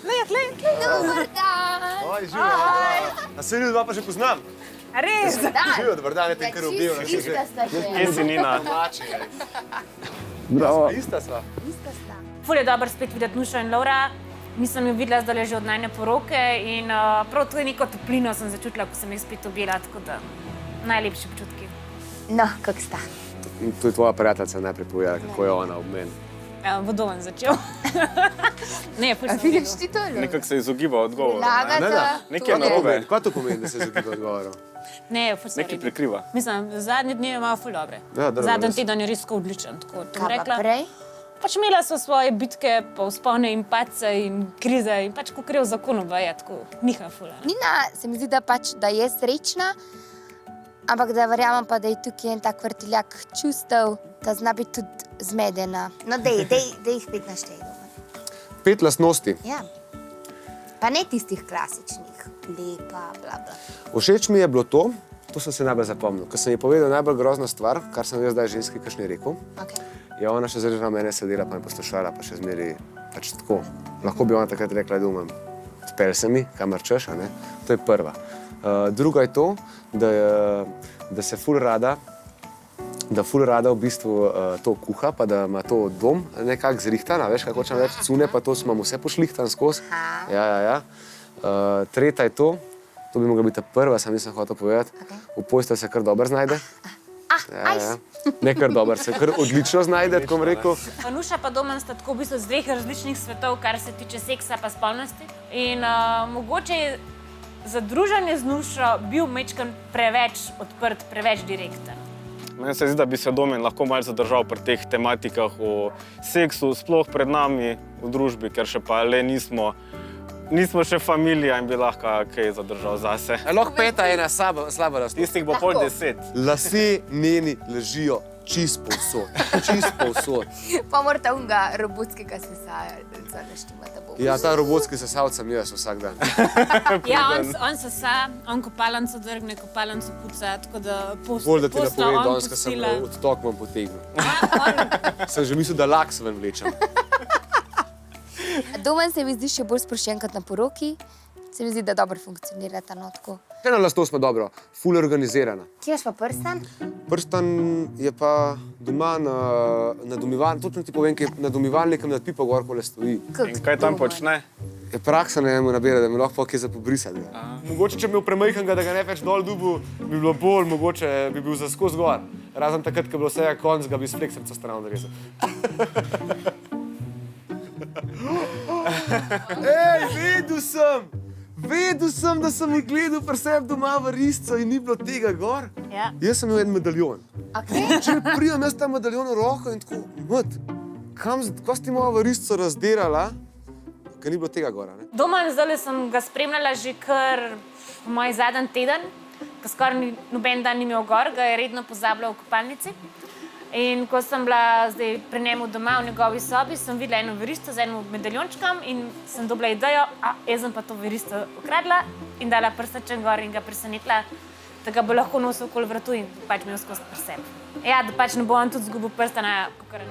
Dobar dan! Oj, živijo. A se ljudva pa že poznam? Res? Živijo, dobar dan, je tem kar ubil. Ista sta že. Kje si, Nina? Bravo. Ista sva. Ful je dobro spet videti Nušo in Lovra. Nisem jo videla zdaj že od najne poroke in prav tudi neko toplino sem začutila, ko sem jih spet objela, tako da najlepši občutki. No, kako sta? To je tvoja prijateljica najprej povedala, kako je ona ob meni. Vodovan začel. Ne, ful sem Vidiš videl. ti to? Nekako se izogiba odgovoru. Lagata. Nekaj je narobe. Kaj to pomeni, da se izogiba odgovorov? Ne, ful sem Nekaj videl. prikriva. Mislim, zadnji dni je imel ful dobre. Ja, dobro, Zadnji res. teden je res odličen. Tako bom Kaj pa rekla. prej? Pač imela sva svoje bitke, pa vzpone in padce in krize in pač ko gre v zakonu, je tako niha fula. Nina se mi zdi, da pač, da je srečna, ampak da verjamem pa, da je tukaj en tak vrtiljak čustev, da zna biti tudi zmedena. No, dej jih spet naštej. 5 lastnosti. Ja. Pa ne tistih klasičnih, lepa, bla, bla. Všeč mi je bilo to sem se najbolj zapomnil. Ko sem ji povedal najbolj grozno stvar, kar sem jaz zdaj ženski kakšni rekel, Okay. je ona še zdaj na mene sedela pa me poslušala, pa še zmeri pač tako. Lahko bi ona takrat rekla, da umem. Spel se mi, kamor češ, a ne? To je prva. Druga je to, da se ful rada v bistvu to kuha, pa da ima to dom nekako zrihtana, veš, kako hočem reči, cune, pa to imam vse pošlihtan skozi. Ja. Tretja je to bi mogla biti ta prva, sam nisem hotel povedati, v postelji se kar dobro znajde. Ja. Ne kar dobro, se kar odlično znajde, tako bom rekel. Pa Nuša pa Domen sta tako v bistvu z dveh različnih svetov, kar se tiče seksa pa spolnosti. In mogoče je za druženje z Nušo bil majčkeno preveč odprt, preveč direkten. Meni se zdi, da bi se Domen lahko malo zadržal pri teh tematikah o seksu, sploh pred nami v družbi, ker še pa le nismo še familija in bi lahko kaj zadržal zase. Lahko peta je ena slaba lastnost. Tistih bo pol 10. Lase njeni ležijo čist povsod. Pa morate unga robotskega sesaja, da naštimate bo. Ja, ta robotski sesalc sem jaz vsak dan. Ja, on sesa, on kopalnico drgne, kopalnico puca, tako da Bolj, da ti posla napovem, on danes, ko sem posila. odtok vam potegnil. Sem že mislil, da laks ven vlečem. Domen se mi zdi še bolj sproščen kot na poroki. Se mi zdi, da dobro funkcionira ta notko. Ena lastnost ima dobro, ful organizirana. Kje imaš pa prstan? Prstan je pa doma nad umivalnikom, točno ti povem, ki je nad umivalnikom nad pipo gor, kole stoji. In kaj tam počne? Je praksa na njemu nabira, da mi lahko kaj za pobrisati. Mogoče, če bi bil premajhnega, da ga ne več dol dubu, bi bilo bolj, mogoče bi bil za skozi gor. Razen takrat, ko bi bilo vsega konc, ga bi s fleksem stran odrezal. Ej, vedel sem, da sem jih gledal pri sebi doma v risco in ni bilo tega gor. Ja. Jaz sem imel en medaljon. Okay. Če pridem jaz ta medaljon v roko in tako, ko si ti moja v risco razdirala, ker ni bilo tega gora, ne? Domen zdaj sem ga spremljala že kar moj zadnji teden, ko skoraj noben dan ni imel gor, ga je redno pozabljal v kopalnici. In ko sem bila zdaj pri njemu doma v njegovi sobi, sem videla eno veristo z enim medaljončkom in sem dobila idejo, jaz sem pa to veristo ukradla in dala prstačen gor in ga presenetila, da ga bo lahko nosil okoli vratu in pač imel skozi pri sebi. Ja, da pač ne bo on tudi zgubil prstana, kakor